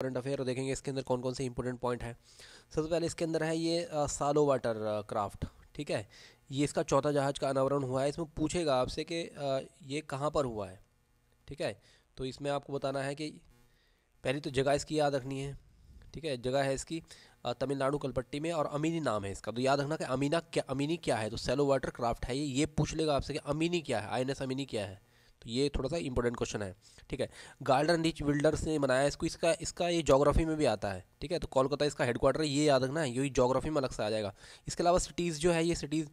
Current affair और देखेंगे इसके अंदर कौन कौन से इंपॉर्टेंट पॉइंट है। सबसे पहले इसके अंदर है ये सालो वाटर क्राफ्ट। ठीक है, ये इसका चौथा जहाज का अनावरण हुआ है। इसमें पूछेगा आपसे कि ये कहाँ पर हुआ है। ठीक है, तो इसमें आपको बताना है कि पहली तो जगह इसकी याद रखनी है। ठीक है, जगह है इसकी तमिलनाडु कलपट्टी में, और अमीनी नाम है इसका। तो याद रखना कि अमीनी क्या है। तो सैलो वाटर क्राफ्ट है ये पूछ लेगा आपसे कि अमीनी क्या है, आईएनएस अमीनी क्या है। तो ये थोड़ा सा इंपॉर्टेंट क्वेश्चन है। ठीक है, गार्डन रिच बिल्डर्स ने बनाया इसको, इसका इसका ये ज्योग्राफी में भी आता है। ठीक है, तो कोलकाता इसका हेडक्वार्टर है, ये याद रखना है, ये ज्योग्राफी में अलग से आ जाएगा। इसके अलावा सिटीज़ जो है, ये सिटीज़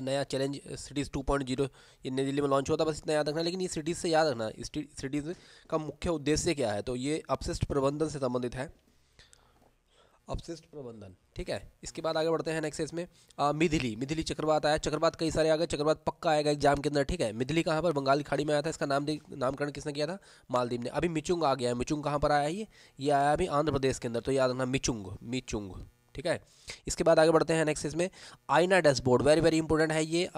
नया चैलेंज सिटीज़ 2.0 ये नई दिल्ली में लॉन्च हुआ था, बस इतना याद रखना। लेकिन ये सिटीज़ से याद रखना, सिटीज़ का मुख्य उद्देश्य क्या है। तो ये अपशिष्ट प्रबंधन से संबंधित है, अपशिष्ट प्रबंधन। ठीक है, इसके बाद आगे बढ़ते हैं नेक्स्ट इसमें मिथिली चक्रवात आया। चक्रवात कई सारे आ गए, चक्रवात पक्का आएगा एग्जाम के अंदर। ठीक है, मिथिली कहाँ पर, बंगाल की खाड़ी में आया था। इसका नामकरण किसने किया था, मालदीव ने। अभी मिचुंग आ गया है, मिचुंग कहाँ पर आया है, ये आया अभी आंध्र प्रदेश के अंदर। तो याद रखना मिचुंग मिचुंग। ठीक है, इसके बाद आगे बढ़ते हैं नेक्स्ट इसमें आईना डैशबोर्ड, वेरी वेरी इंपॉर्टेंट है ये।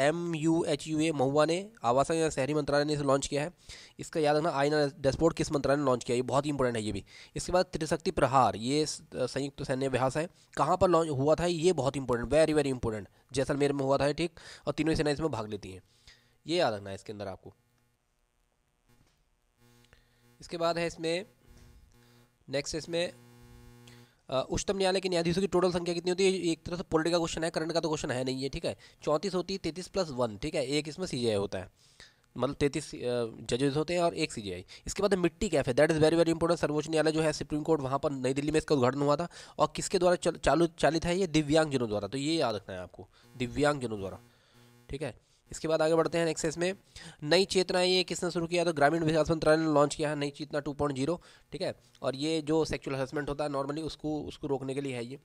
MUHUA महुआ ने, आवासन या शहरी मंत्रालय ने इसे लॉन्च किया है। इसका याद रखना आईना डैशबोर्ड किस मंत्रालय ने लॉन्च किया है, ये बहुत ही इंपॉर्टेंट है ये भी। इसके बाद त्रिशक्ति प्रहार, ये संयुक्त सैन्य अभ्यास है, कहाँ पर लॉन्च हुआ था, ये बहुत important, very very important, Jaisalmer में हुआ था। ठीक, और तीनों सेना इसमें भाग लेती हैं, ये याद रखना है इसके अंदर आपको। इसके बाद है इसमें नेक्स्ट इसमें उच्चतम न्यायालय के न्यायाधीशों की टोटल संख्या कितनी होती है। एक तरह से पॉलिटिकल क्वेश्चन है, करंट का तो क्वेश्चन है नहीं ये। ठीक है, 34 होती है, 33+1। ठीक है, एक इसमें CJI होता है, मतलब 33 जजेस होते हैं और एक CJI। इसके बाद मिट्टी कैफ है, that is very very important. सर्वोच्च न्यायालय जो है, सुप्रीम कोर्ट, वहाँ पर नई दिल्ली में इसका उद्घाटन हुआ था। और किसके द्वारा चालित है, ये दिव्यांगजनों द्वारा। तो ये याद रखना है आपको, दिव्यांगजनों द्वारा। ठीक है, इसके बाद आगे बढ़ते हैं नेक्स्ट इसमें नई चेतना, ये किसने शुरू किया। तो ग्रामीण विकास मंत्रालय ने लॉन्च किया है नई चेतना 2.0। ठीक है, और ये जो सेक्सुअल हरेसमेंट होता है नॉर्मली, उसको उसको रोकने के लिए है ये,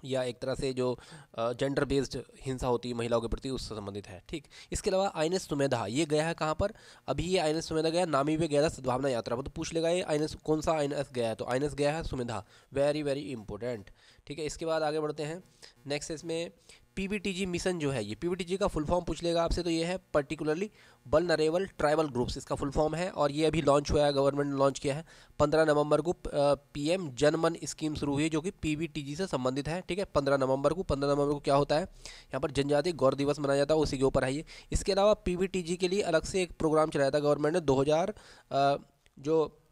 या एक तरह से जो जेंडर बेस्ड हिंसा होती है महिलाओं के प्रति, उससे संबंधित है। ठीक, इसके अलावा INS सुमेधा, ये गया है कहाँ पर, अभी ये INS सुमेधा गया नामी पे गया था सद्भावना यात्रा पर। तो पूछ लेगा ये INS कौन सा INS गया है, तो INS गया है सुमेधा, वेरी वेरी इंपॉर्टेंट। ठीक है, इसके बाद आगे बढ़ते हैं नेक्स्ट इसमें PBTG मिशन जो है, ये PBTG का फुल फॉर्म पूछ लेगा आपसे। तो ये है पर्टिकुलरली वल्नरेबल ट्राइबल ग्रुप्स, इसका फुल फॉर्म है। और ये अभी लॉन्च हुआ है, गवर्नमेंट ने लॉन्च किया है। 15 नवंबर को PM जनमन स्कीम शुरू हुई है, जो कि PBTG से संबंधित है। ठीक है, 15 नवंबर को क्या होता है, यहाँ पर जनजातीय गौर दिवस मनाया जाता है, उसी के ऊपर है ये। इसके अलावा PBTG के लिए अलग से एक प्रोग्राम चलाया था गवर्नमेंट ने 2000 जो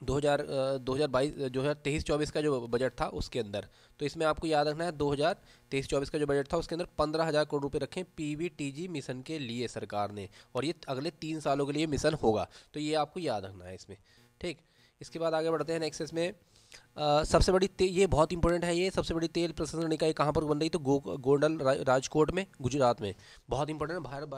2023-24 का जो बजट था उसके अंदर। तो इसमें आपको याद रखना है 2023-24 का जो बजट था उसके अंदर 15,000 करोड़ रुपए रखे PBTG मिशन के लिए सरकार ने, और ये अगले 3 सालों के लिए मिशन होगा। तो ये आपको याद रखना है इसमें। ठीक, इसके बाद आगे बढ़ते हैं नेक्स्ट इसमें सबसे बड़ी ये बहुत इंपॉर्टेंट है, ये सबसे बड़ी तेल प्रसंस्करण इकाई कहाँ पर बन रही। तो गोंडल राजकोट में, गुजरात में, बहुत इंपॉर्टेंट है। भारत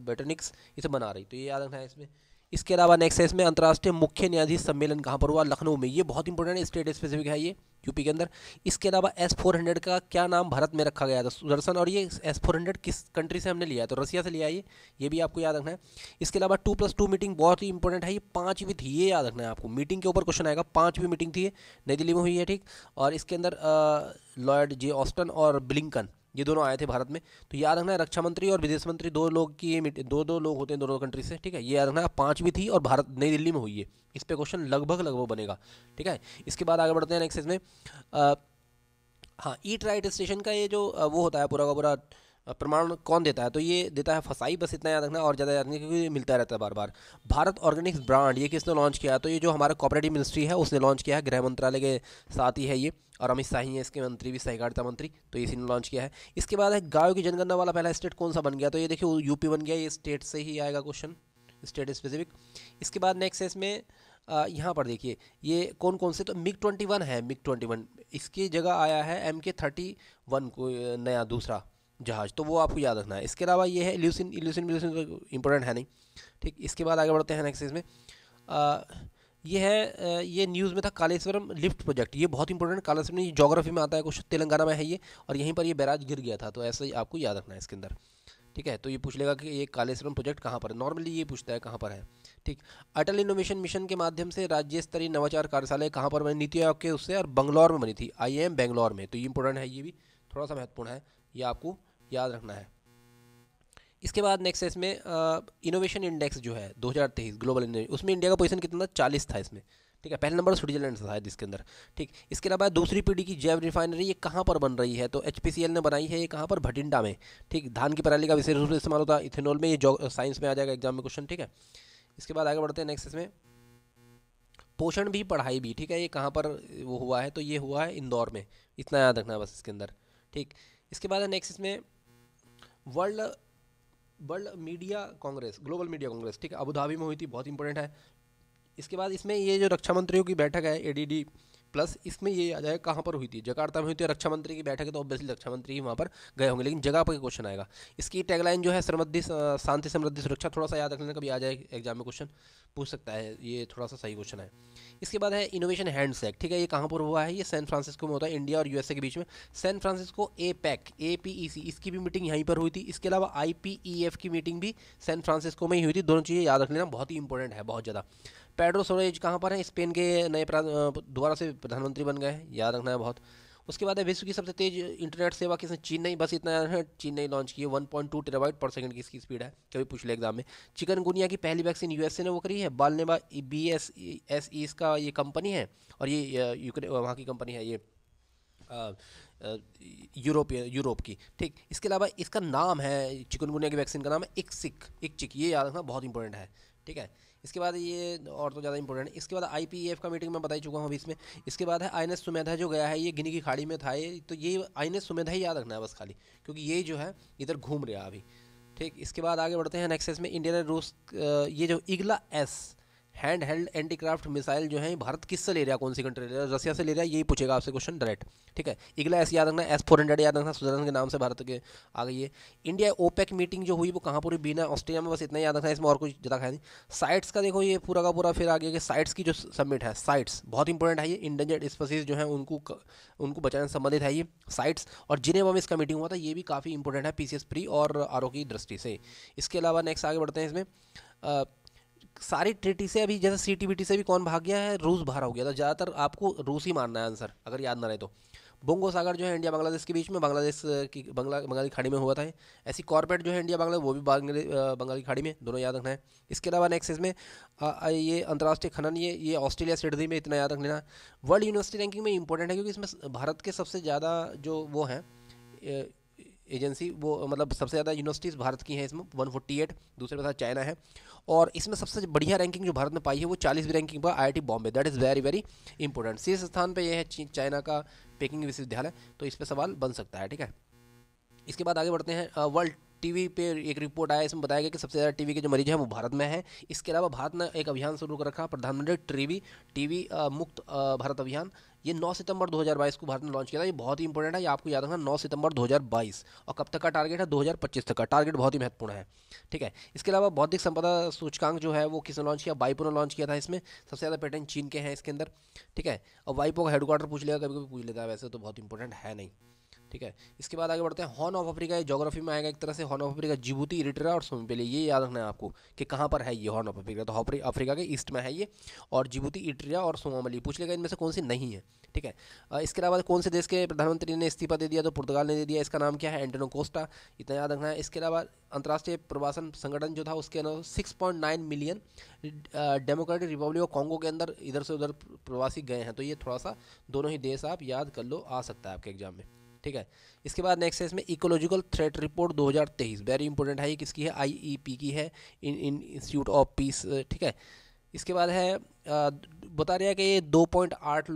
बेटनिक्स इसे बना रही, तो ये याद रखना है इसमें। इसके अलावा नेक्स्ट है इसमें अंतर्राष्ट्रीय मुख्य न्यायाधीश सम्मेलन कहाँ पर हुआ, लखनऊ में, ये बहुत इंपॉर्टेंट है, स्टेट स्पेसिफिक है ये, यूपी के अंदर। इसके अलावा S-400 का क्या नाम भारत में रखा गया था, सुदर्शन। और ये S-400 किस कंट्री से हमने लिया है, तो रसिया से लिया है ये भी आपको याद रखना है। इसके अलावा 2+2 मीटिंग बहुत ही इंपॉर्टेंट है, ये 5वीं थी, ये याद रखना है आपको, मीटिंग के ऊपर क्वेश्चन आएगा। 5वीं मीटिंग थी ये, नई दिल्ली में हुई है। ठीक, और इसके अंदर लॉर्ड J. ऑस्टन और ब्लिंकन, ये दोनों आए थे भारत में। तो याद रखना है रक्षा मंत्री और विदेश मंत्री दो लोग की ये दो लोग होते हैं दोनों कंट्री से। ठीक है, ये याद रखना है। 5वीं थी और भारत नई दिल्ली में हुई है, इस पे क्वेश्चन लगभग बनेगा। ठीक है, इसके बाद आगे बढ़ते हैं नेक्स्ट इसमें हाँ, ईट राइट स्टेशन का ये जो वो होता है पूरा का पूरा प्रमाण कौन देता है, तो ये देता है फसाई, बस इतना याद रखना, और ज़्यादा याद नहीं, क्योंकि ये मिलता रहता है बार बार। भारत ऑर्गेनिक्स ब्रांड, ये किसने लॉन्च किया है, तो ये जो हमारा कोऑपरेटिव मिनिस्ट्री है उसने लॉन्च किया है, गृह मंत्रालय के साथ ही है ये, और अमित शाह ही है इसके मंत्री भी, सहकारिता मंत्री, तो इसी ने लॉन्च किया है। इसके बाद है गायों की जनगणना वाला पहला स्टेट कौन सा बन गया, तो ये देखिए यूपी बन गया, ये स्टेट से ही आएगा क्वेश्चन, स्टेट स्पेसिफिक। इसके बाद नेक्स्ट है इसमें यहाँ पर देखिए ये कौन कौन से, तो MiG-21 है, MiG-21 इसकी जगह आया है MK-31 को नया दूसरा जहाज, तो वो आपको याद रखना है। इसके अलावा ये है इल्यूसिन तो इंपॉर्टेंट है नहीं। ठीक, इसके बाद आगे बढ़ते हैं नेक्स्ट इसमें ये है ये न्यूज़ में था कालेश्वरम लिफ्ट प्रोजेक्ट, ये बहुत इंपॉर्टेंट, कालेश्वरम ये ज्योग्राफी में आता है कुछ, तेलंगाना में है ये, और यहीं पर ये बैराज गिर गया था, तो ऐसा ही आपको याद रखना है इसके अंदर। ठीक है, तो ये पूछ लेगा कि ये कालेश्वरम प्रोजेक्ट कहाँ पर है, नॉर्मली ये पूछता है कहाँ पर है। ठीक, अटल इनोवेशन मिशन के माध्यम से राज्य स्तरीय नवाचार कार्यशाला कहाँ पर बनी, नीति आयोग के उससे, और बंगलौर में बनी थी, IIM बेंगलौर में, तो ये इंपॉर्टेंट है, ये भी थोड़ा सा महत्वपूर्ण है, ये आपको याद रखना है। इसके बाद नेक्स्ट है इसमें इनोवेशन इंडेक्स जो है 2023 ग्लोबल इंडिया, उसमें इंडिया का पोजीशन कितना था, 40 था इसमें, ठीक है, पहले नंबर स्विट्जरलैंड से शायद इसके अंदर। ठीक, इसके अलावा दूसरी पीढ़ी की जैव रिफाइनरी ये कहाँ पर बन रही है, तो HPCL ने बनाई है, ये कहाँ पर, भटिंडा में। ठीक, धान की पराली का विशेष रूप से इस्तेमाल होता है इथेनॉल में, ये साइंस में आ जाएगा एग्जाम में क्वेश्चन। ठीक है, इसके बाद आगे बढ़ते हैं नेक्स्ट इसमें, पोषण भी पढ़ाई भी। ठीक है, ये कहाँ पर वो हुआ है, तो ये हुआ है इंदौर में, इतना याद रखना है बस इसके अंदर। ठीक, इसके बाद है नेक्स्ट इसमें world world media Congress, global media Congress. ठीक है, अबू धाबी में हुई थी, बहुत इंपॉर्टेंट है। इसके बाद इसमें ये जो रक्षा मंत्रियों की बैठक है ADD प्लस, इसमें ये आ जाएगा कहाँ पर हुई थी, जकार्ता में हुई थी। रक्षा मंत्री की बैठक है तो ऑब्वियसली रक्षा मंत्री ही वहाँ पर गए होंगे, लेकिन जगह पर क्वेश्चन आएगा। इसकी टैगलाइन जो है समृद्धि शांति समृद्धि सुरक्षा, थोड़ा सा याद रखने कभी आ जाए एग्जाम में क्वेश्चन पूछ सकता है, ये थोड़ा सा सही क्वेश्चन है। इसके बाद है इनोवेशन हैंड्स एक्ट। ठीक है, ये कहाँ पर हुआ है, ये सैन फ्रांसिस्को में होता है, इंडिया और USA के बीच में। सैन फ्रांसिस्को APEC APEC इसकी भी मीटिंग यहीं पर हुई थी। इसके अलावा IPEF की मीटिंग भी सैन फ्रांसिस्को में ही हुई थी। दोनों चीज़ें याद रख लेना, बहुत ही इंपॉर्टेंट है, बहुत ज़्यादा। पेड्रो सोरेज कहाँ पर है, स्पेन के नए दोबारा से प्रधानमंत्री बन गए हैं, याद रखना है बहुत। उसके बाद है विश्व की सबसे तेज इंटरनेट सेवा किसने, चीन नहीं, बस इतना है, चीन नहीं लॉन्च की है। 1.2 टेराबाइट पर सेकंड की इसकी स्पीड है, कभी पूछ ले एग्जाम में। चिकनगुनिया की पहली वैक्सीन USA ने वो करी है, बालनेवा BSE इसका ये कंपनी है, और ये यूक्रेन वहाँ की कंपनी है, ये यूरोप की। ठीक, इसके अलावा इसका नाम है, चिकनगुनिया की वैक्सीन का नाम है इक्चिक, ये याद रखना, बहुत इंपॉर्टेंट है। ठीक है, इसके बाद ये और तो ज़्यादा इंपॉर्टेंट है। इसके बाद IPEF का मीटिंग मैं बता ही चुका हूँ अभी इसमें। इसके बाद है INS सुमेधा जो गया है, ये गिनी की खाड़ी में था ये, तो ये INS सुमेधा ही याद रखना है बस खाली, क्योंकि ये जो है इधर घूम रहा अभी। ठीक, इसके बाद आगे बढ़ते हैं नेक्स्ट में, इंडिया ने रूस ये जो Igla S hand held antiaircraft missile जो है भारत किससे ले रहा है, कौन सी कंट्री ले रहा है, रसिया से ले रहा है, यही पूछेगा आपसे क्वेश्चन डायरेक्ट। ठीक है, इगला S याद रखना, S-400 याद रखना, स्विट्जरलैंड के नाम से भारत के आ गई है। इंडिया OPEC मीटिंग जो हुई वो कहाँ पूरी बीना ऑस्ट्रेलिया में, बस इतना याद रखना है, इसमें और कुछ ज़्यादा खाया नहीं। साइट्स का देखो ये पूरा का पूरा, फिर आगे के साइट्स की जो सबमिट है, साइट्स बहुत इंपॉर्टेंट है, ये इंडेंजर्ड स्पीसीज जो है उनको बचाने से संबंधित है ये साइट्स। और जिनेवा में इसका मीटिंग हुआ था, ये भी काफ़ी इंपॉर्टेंट है PCS प्री और RO की दृष्टि से। इसके अलावा नेक्स्ट आगे बढ़ते हैं इसमें, सारी ट्रीटी से अभी जैसे CTBT से भी कौन भाग गया है, रूस बाहर हो गया था। ज़्यादातर आपको रूस ही मानना है आंसर, अगर याद ना रहे तो। बोंगो सागर जो है इंडिया बांग्लादेश के बीच में, बांग्लादेश की बंगाली खाड़ी में हुआ था। ऐसी कॉर्पोरेट जो है इंडिया बांग्लादेश, वो भी बंगाली खाड़ी में, दोनों याद रखना है। इसके अलावा नेक्स्ट इसमें ये अंतर्राष्ट्रीय खनन, ये ऑस्ट्रेलिया सिडनी में, इतना याद रख लेना। वर्ल्ड यूनिवर्सिटी रैंकिंग में इंपॉर्टेंट है, क्योंकि इसमें भारत के सबसे ज़्यादा जो वो हैं एजेंसी, वो मतलब सबसे ज़्यादा यूनिवर्सिटीज़ भारत की हैं इसमें, 148, दूसरे के साथ चाइना है। और इसमें सबसे बढ़िया रैंकिंग जो भारत ने पाई है वो 40वीं रैंकिंग पर IIT Bombay, that is very very important. शीर्ष स्थान पे ये है चाइना का पेकिंग विश्वविद्यालय, तो इस पर सवाल बन सकता है। ठीक है, इसके बाद आगे बढ़ते हैं, वर्ल्ड टीवी पे एक रिपोर्ट आया, इसमें बताया गया कि सबसे ज़्यादा टीवी के जो मरीज हैं वो भारत में है। इसके अलावा भारत ने एक अभियान शुरू कर रखा, प्रधानमंत्री टीवी मुक्त भारत अभियान। ये 9 सितंबर 2022 को भारत ने लॉन्च किया था, ये बहुत ही इंपॉर्टेंट है, ये आपको याद रखना, 9 सितंबर 2022। और कब तक का टारगेट है, 2025 तक का टारगेट, बहुत ही महत्वपूर्ण है। ठीक है, इसके अलावा बौद्धिक संपदा सूचकांक जो है वो किसने लॉन्च किया, वाइपो ने लॉन्च किया था। इसमें सबसे ज़्यादा पेटेंट चीन के हैं इसके अंदर। ठीक है, और वाइपो का हेडक्वार्टर पूछ लेगा, कभी कभी पूछ लेता है, वैसे तो बहुत इंपॉर्टेंट है नहीं। ठीक है, इसके बाद आगे बढ़ते हैं, हॉर्न ऑफ अफ्रीका, ज्योग्राफी में आएगा एक तरह से। Horn of Africa Djibouti, Eritrea और सोमालिया, ये याद रखना है आपको कि कहाँ पर है ये हॉर्न ऑफ अफ्रीका, तो अफ्रीका के ईस्ट में है ये। और जिबूती, इरिट्रिया और सोमालिया पूछ लेगा, इनमें से कौन सी नहीं है। ठीक है, इसके अलावा कौन से देश के प्रधानमंत्री ने इस्तीफा दे दिया, तो पुर्तगाल ने दे दिया, इसका नाम क्या है, एंटोनियो कोस्टा, इतना याद रखना है। इसके अलावा अंतर्राष्ट्रीय प्रवासन संगठन जो था उसके अंदर 6.9 million democratic Republic of Congo के अंदर इधर से उधर प्रवासी गए हैं, तो ये थोड़ा सा दोनों ही देश आप याद कर लो, आ सकता है आपके एग्जाम में। ठीक है, इसके बाद नेक्स्ट है इसमें ecological threat report 2023, very important है, ये किसकी है, IEP की है, इंस्टीट्यूट ऑफ पीस। ठीक है, इसके बाद है बता रहा है कि ये 2.8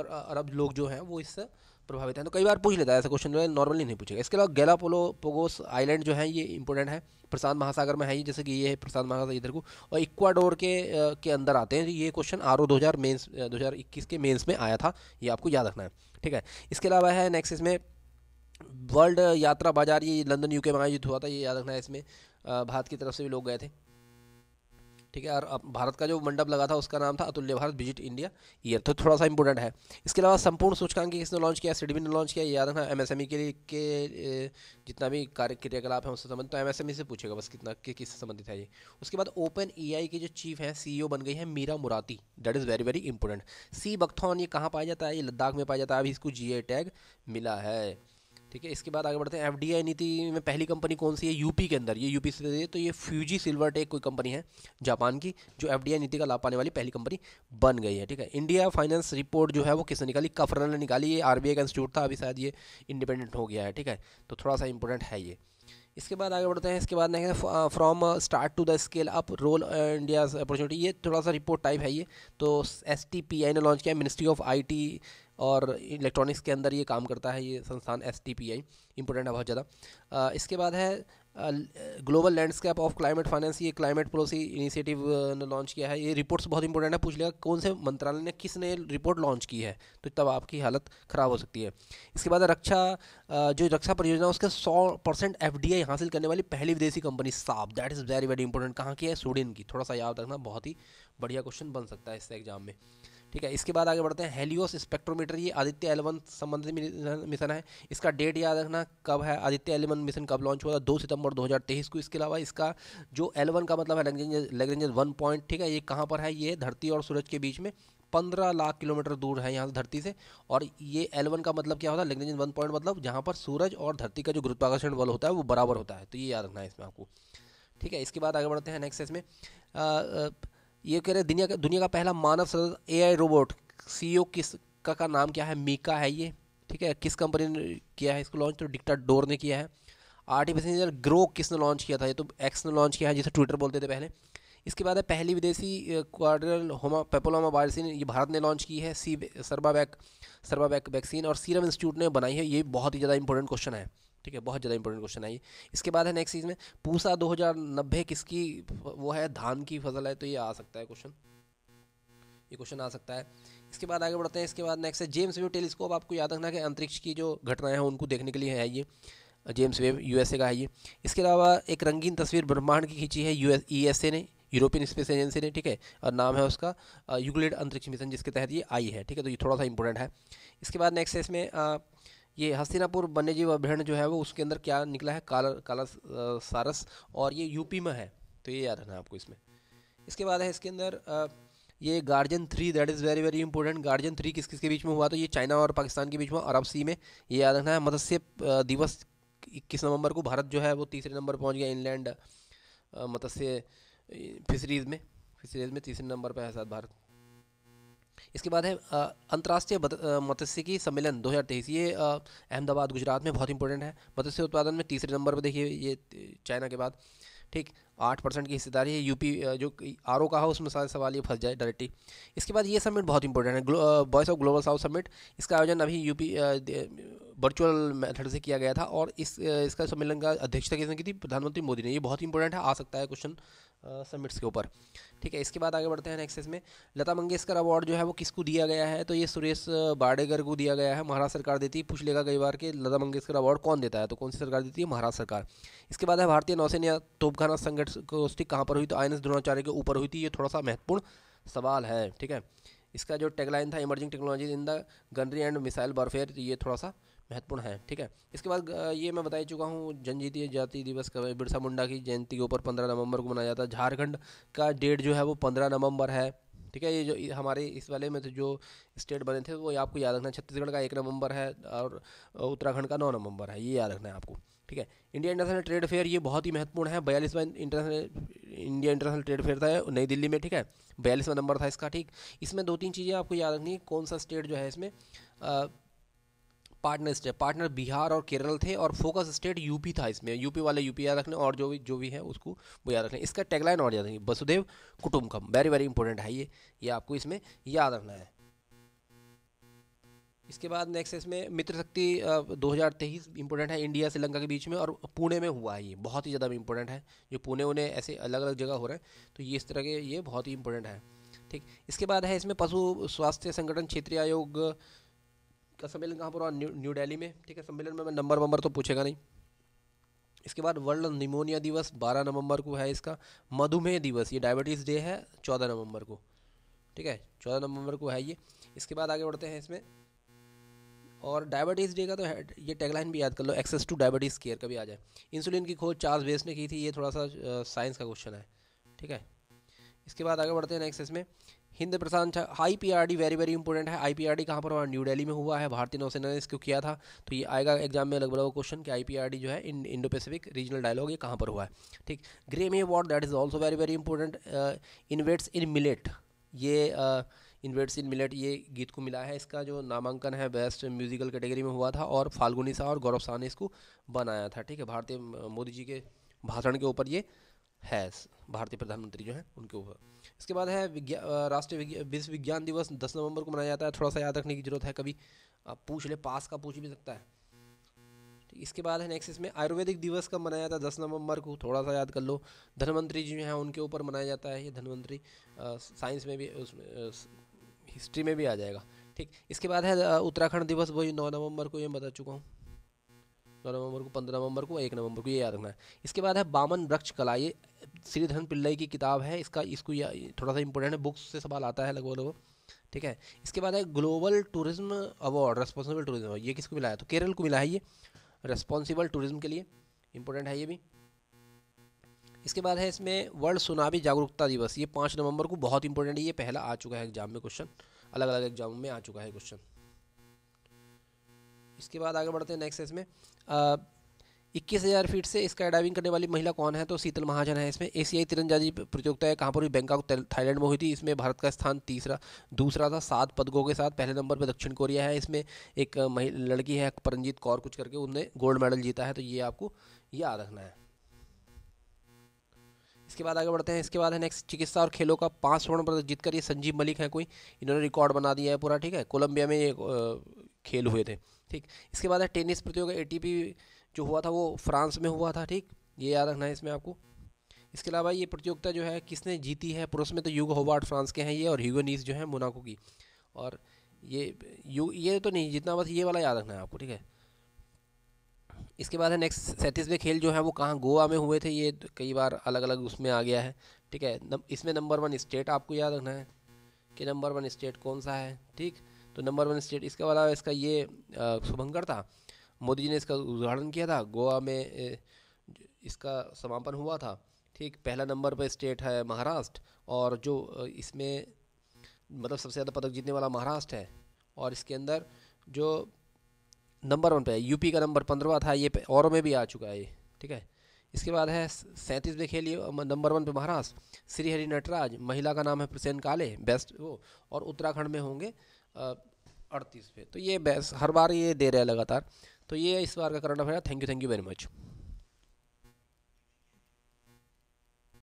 अरब लोग जो हैं वो इससे प्रभावित हैं, तो कई बार पूछ लेता है ऐसा क्वेश्चन, जो है नॉर्मली नहीं पूछेगा। इसके अलावा गैलापागोस आइलैंड जो है ये इंपॉर्टेंट है, प्रशांत महासागर में है ये, जैसे कि ये है प्रशांत महासागर इधर को, और इक्वाडोर के अंदर आते हैं। ये क्वेश्चन RO 2021 के मेंस में आया था, ये आपको याद रखना है। ठीक है, इसके अलावा है नेक्स्ट इसमें वर्ल्ड यात्रा बाजार, ये लंदन UK में आयोजित हुआ था, ये याद रखना है। इसमें भारत की तरफ से भी लोग गए थे। ठीक है, और भारत का जो मंडप लगा था उसका नाम था अतुल्य भारत विजिट इंडिया ईयर, तो थोड़ा सा इंपॉर्टेंट है। इसके अलावा संपूर्ण सूचकांक किसने लॉन्च किया, सिडबी ने लॉन्च किया, ये याद रखना। MSME के लिए जितना भी कार्य क्रियाकलाप है उससे संबंधित, तो MSME से पूछेगा बस कितना किससे संबंधित है ये। उसके बाद OpenAI की जो चीफ है, CEO बन गई है Mira Murati, that is very very important. Sea buckthorn ये कहाँ पाया जाता है, ये लद्दाख में पाया जाता है, अभी इसको GI टैग मिला है। ठीक है, इसके बाद आगे बढ़ते हैं। एफडीआई नीति में पहली कंपनी कौन सी है यूपी के अंदर, ये यूपी से है, तो ये फ्यूजी सिल्वरटेक कोई कंपनी है जापान की, जो एफडीआई नीति का लाभ पाने वाली पहली कंपनी बन गई है। ठीक है, इंडिया फाइनेंस रिपोर्ट जो है वो किसने निकाली, कफरन ने निकाली। ये आरबीआई का इंस्टीट्यूट था, अभी शायद ये इंडिपेंडेंट हो गया है। ठीक है, तो थोड़ा सा इंपॉर्टेंट है ये। इसके बाद आगे बढ़ते हैं। इसके बाद from start to the scale up role India opportunity, ये थोड़ा सा रिपोर्ट टाइप है ये। तो एसटीपीआई ने लॉन्च किया, मिनिस्ट्री ऑफ आईटी और इलेक्ट्रॉनिक्स के अंदर ये काम करता है ये संस्थान एसटीपीआई, इंपॉर्टेंट है बहुत ज़्यादा। इसके बाद है global landscape of climate finance, ये क्लाइमेट पॉलिसी इनिशिएटिव ने लॉन्च किया है। ये रिपोर्ट्स बहुत इंपॉर्टेंट है, पूछ लिया कौन से मंत्रालय ने किसने रिपोर्ट लॉन्च की है, तो तब आपकी हालत ख़राब हो सकती है। इसके बाद रक्षा जो रक्षा परियोजना उसके 100% एफडीआई हासिल करने वाली पहली विदेशी कंपनी साब, that is very very important. कहाँ की है, स्वीडन की, थोड़ा सा याद रखना, बहुत ही बढ़िया क्वेश्चन बन सकता है इससे एग्जाम में। ठीक है, इसके बाद आगे बढ़ते हैं। हेलियोस स्पेक्ट्रोमीटर, ये आदित्य L1 संबंधित मिशन है। इसका डेट याद रखना कब है, आदित्य L1 मिशन कब लॉन्च हुआ था, 2 सितंबर 2023 को। इसके अलावा इसका जो L1 का मतलब है लैग्रेंज 1 पॉइंट, ठीक है, ये कहाँ पर है, ये धरती और सूरज के बीच में 15 लाख किलोमीटर दूर है यहाँ से धरती से। और ये L1 का मतलब क्या होता है, लैग्रेंज 1 पॉइंट मतलब जहाँ पर सूरज और धरती का जो गुरुत्वाकर्षण बल होता है वो बराबर होता है, तो ये याद रखना है इसमें आपको। ठीक है, इसके बाद आगे बढ़ते हैं नेक्स्ट इसमें। ये कह रहे हैं दुनिया का पहला मानव सदस्य एआई रोबोट सीईओ का नाम क्या है, मीका है ये। ठीक है, किस कंपनी ने किया है इसको लॉन्च, तो डिक्टाडोर ने किया है। आर्टिफिशियल ग्रो किसने लॉन्च किया था, ये तो एक्स ने लॉन्च किया है, जिसे ट्विटर बोलते थे पहले। इसके बाद है पहली विदेशी क्वाड्रल होमा पेपोलोमा वायरसिन, ये भारत ने लॉन्च की है। सर्वावैक वैक्सीन और सीरम इंस्टीट्यूट ने बनाई है। ये बहुत ही ज़्यादा इंपॉर्टेंट क्वेश्चन है। ठीक है, बहुत ज़्यादा इंपॉर्टेंट क्वेश्चन है ये। इसके बाद है नेक्स्ट चीज़ में, पूसा 2090 किसकी वो है, धान की फसल है, तो ये आ सकता है क्वेश्चन, ये क्वेश्चन आ सकता है। इसके बाद आगे बढ़ते हैं। इसके बाद नेक्स्ट है जेम्स वेब टेलीस्कोप, आपको याद रखना कि अंतरिक्ष की जो घटनाएं हैं उनको देखने के लिए है ये जेम्स वेब, यूएसए का है ये। इसके अलावा एक रंगीन तस्वीर ब्रह्मांड की खींची है यूएसए ने, यूरोपियन स्पेस एजेंसी ने। ठीक है, और नाम है उसका यूक्लिड अंतरिक्ष मिशन, जिसके तहत ये आई है। ठीक है, तो ये थोड़ा सा इंपॉर्टेंट है। इसके बाद नेक्स्ट है इसमें ये हस्तिनापुर वन्यजीव अभ्यारण्य जो है वो उसके अंदर क्या निकला है, काला सारस, और ये यूपी में है, तो ये याद रखना है आपको इसमें। इसके बाद है इसके अंदर ये guardian 3, that is very very important. Guardian 3 किस किस के बीच में हुआ, तो ये चाइना और पाकिस्तान के बीच में, अरब सी में, ये याद रखना है। मत्स्य दिवस 21 नवंबर को, भारत जो है वो तीसरे नंबर पहुंच गया इनलैंड मत्स्य फिशरीज़ में तीसरे नंबर पर है शायद भारत। इसके बाद है अंतर्राष्ट्रीय मत्स्यिकी सम्मेलन 2023, ये अहमदाबाद गुजरात में, बहुत इंपॉर्टेंट है। मत्स्य उत्पादन में तीसरे नंबर पर, देखिए ये चाइना के बाद। ठीक, 8% की हिस्सेदारी है। यूपी जो आरओ का है उसमें सारे सवाल ये फंस जाए डायरेक्टली। इसके बाद ये समिट बहुत इंपॉर्टेंट है, voice of global south summit. इसका आयोजन अभी यूपी वर्चुअल मेथड से किया गया था, और इसका सम्मेलन का अध्यक्षता किसने की थी, प्रधानमंत्री मोदी ने। ये बहुत इंपॉर्टेंट है, आ सकता है क्वेश्चन समिट्स के ऊपर। ठीक है, इसके बाद आगे बढ़ते हैं नेक्स्ट इसमें। लता मंगेशकर अवार्ड जो है वो किसको दिया गया है, तो ये सुरेश बाडेगर को दिया गया है। महाराष्ट्र सरकार देती है, पूछ लेगा कई बार कि लता मंगेशकर अवार्ड कौन देता है, तो कौन सी सरकार देती है, महाराष्ट्र सरकार। इसके बाद है भारतीय नौसेना तोपखाना संघर्ष गोष्ठी कहाँ पर हुई, तो INS द्रोणाचार्य के ऊपर हुई थी। ये थोड़ा सा महत्वपूर्ण सवाल है। ठीक है, इसका जो टैगलाइन था, emerging technology in the gunnery and missile warfare, ये थोड़ा सा महत्वपूर्ण है। ठीक है, इसके बाद ये मैं बता ही चुका हूँ, जनजातीय जाति दिवस कब है, बिरसा मुंडा की जयंती के ऊपर 15 नवंबर को मनाया जाता है। झारखंड का डेट जो है वो 15 नवंबर है। ठीक है, ये जो हमारे इस वाले में तो जो स्टेट बने थे वो आपको याद रखना है। छत्तीसगढ़ का 1 नवंबर है और उत्तराखंड का 9 नवंबर है, ये याद रखना है आपको। ठीक है, इंडिया इंटरनेशनल ट्रेड फेयर, ये बहुत ही महत्वपूर्ण है। 42वां इंडिया इंटरनेशनल ट्रेड फेयर था नई दिल्ली में। ठीक है, 42वां नंबर था इसका। ठीक, इसमें 2-3 चीज़ें आपको याद रखनी है। कौन सा स्टेट जो है इसमें पार्टनर बिहार और केरल थे, और फोकस स्टेट यूपी था इसमें। यूपी वाले यूपी याद रखने, और जो भी है उसको वो याद रखना। इसका टैगलाइन और याद रखिए, वसुदेव कुटुंबकम, वेरी वेरी इंपॉर्टेंट है ये आपको इसमें याद रखना है। इसके बाद नेक्स्ट इसमें मित्र शक्ति 2023 इंपॉर्टेंट है, इंडिया श्रीलंका के बीच में, और पुणे में हुआ है। ये बहुत ही ज़्यादा इंपॉर्टेंट है, जो पुणे उन्हें ऐसे अलग अलग जगह हो रहे हैं, तो ये इस तरह के ये बहुत ही इंपॉर्टेंट है। ठीक, इसके बाद है इसमें पशु स्वास्थ्य संगठन क्षेत्रीय आयोग का सम्मेलन कहाँ पर हुआ, न्यू दिल्ली में। ठीक है, सम्मेलन में मैं नंबर तो पूछेगा नहीं। इसके बाद वर्ल्ड निमोनिया दिवस 12 नवंबर को है इसका। मधुमेह दिवस, ये डायबिटीज़ डे है 14 नवंबर को। ठीक है, 14 नवंबर को है ये। इसके बाद आगे बढ़ते हैं इसमें, और डायबिटीज़ डे का तो ये टैगलाइन भी याद कर लो, एक्सेस टू डायबिटीज़ केयर कभी आ जाए। इंसुलिन की खोज चार्ल्स बेस ने की थी, ये थोड़ा सा साइंस का क्वेश्चन है। ठीक है, इसके बाद आगे बढ़ते हैं नेक्स्ट इसमें। हिंद प्रशांत IPRD वेरी वेरी इंपॉर्टेंट है। IPRD कहाँ पर हुआ? न्यू दिल्ली में हुआ है, भारतीय नौसेना ने इसको किया था। तो ये आएगा एग्जाम में लगभग क्वेश्चन कि IPRD जो है इंडो पैसिफिक रीजनल डायलॉग ये कहाँ पर हुआ है। ठीक। Grammy award that is also very very important. इन्वेट्स इन मिलेट, ये इन्वेट्स इन मिलेट ये गीत को मिला है। इसका जो नामांकन है बेस्ट म्यूजिकल कैटेगरी में हुआ था और फाल्गुनी शाह और गौरव शाह ने इसको बनाया था। ठीक है, भारतीय मोदी जी के भाषण के ऊपर ये है, भारतीय प्रधानमंत्री जो हैं उनके ऊपर। इसके बाद है राष्ट्रीय विश्व विज्ञान दिवस 10 नवंबर को मनाया जाता है। थोड़ा सा याद रखने की जरूरत है, कभी आप पूछ ले, पास का पूछ भी सकता है। ठीक, इसके बाद है नेक्स्ट इसमें आयुर्वेदिक दिवस कब मनाया जाता है? 10 नवंबर को, थोड़ा सा याद कर लो। धन्वंतरी जी हैं उनके ऊपर मनाया जाता है ये धन्वंतरी। साइंस में भी, उसमें हिस्ट्री में भी आ जाएगा। ठीक, इसके बाद है उत्तराखंड दिवस, वही 9 नवंबर को, ये बता चुका हूँ। 9 नवंबर को, 15 नवंबर को, 1 नवंबर को, ये याद रखना है। इसके बाद है बामन वृक्ष कला, ये श्रीधरन पिल्लई की किताब है। इसको थोड़ा सा इंपॉर्टेंट है, बुक्स से सवाल आता है लगभग। ठीक है, इसके बाद है global tourism award, responsible tourism award, ये किसको मिला है? तो केरल को मिला है ये, रेस्पॉन्सिबल टूरिज्म के लिए इंपॉर्टेंट है ये भी। इसके बाद है इसमें वर्ल्ड सुनामी जागरूकता दिवस, ये 5 नवंबर को, बहुत इंपॉर्टेंट है ये, पहला आ चुका है एग्जाम में क्वेश्चन, अलग अलग एग्जाम में आ चुका है क्वेश्चन। इसके बाद आगे बढ़ते हैं नेक्स्ट इसमें 21,000 फीट से स्काई डाइविंग करने वाली महिला कौन है? तो शीतल महाजन है। इसमें एशियाई तीरंदाजी प्रतियोगिता है, कहाँ पर हुई? बैंकॉक थाईलैंड में हुई थी। इसमें भारत का स्थान दूसरा था 7 पदकों के साथ। पहले नंबर पर दक्षिण कोरिया है। इसमें एक लड़की है परमजीत कौर कुछ करके, उनने गोल्ड मेडल जीता है, तो ये आपको याद रखना है। इसके बाद आगे बढ़ते हैं। इसके बाद है नेक्स्ट चिकित्सा और खेलों का 5 स्वर्ण पदक जीतकर ये संजीव मलिक है कोई, इन्होंने रिकॉर्ड बना दिया है पूरा। ठीक है, कोलंबिया में ये खेल हुए थे। ठीक, इसके बाद है टेनिस प्रतियोगिता ATP जो हुआ था वो फ्रांस में हुआ था। ठीक, ये याद रखना है इसमें आपको। इसके अलावा ये प्रतियोगिता जो है किसने जीती है? पुरुष में तो ह्यूगो होबार्ट फ्रांस के हैं ये, और ह्यूगो नीस जो है मोनाको की। और ये तो नहीं जीतना, बस ये वाला याद रखना है आपको। ठीक है, इसके बाद है नेक्स्ट 37वें खेल जो है वो कहाँ? गोवा में हुए थे। ये कई बार अलग अलग उसमें आ गया है। ठीक है, इसमें नंबर 1 स्टेट आपको याद रखना है कि नंबर 1 स्टेट कौन सा है। ठीक, तो नंबर 1 स्टेट, इसके अलावा इसका ये शुभंकर था, मोदी जी ने इसका उद्घाटन किया था, गोवा में इसका समापन हुआ था। ठीक, पहला नंबर पर स्टेट है महाराष्ट्र, और जो इसमें मतलब सबसे ज़्यादा पदक जीतने वाला महाराष्ट्र है। और इसके अंदर जो नंबर 1 पे है यूपी का नंबर 15वां था, ये औरों में भी आ चुका है ये। ठीक है, इसके बाद है 37वें खेल, ये नंबर 1 पे महाराष्ट्र, श्री हरि नटराज, महिला का नाम है प्रसेन काले, बेस्ट वो, और उत्तराखंड में होंगे 38 पे। तो ये बेस्ट हर बार ये दे रहे हैं लगातार। तो ये इस बार का current affair. Thank you very much.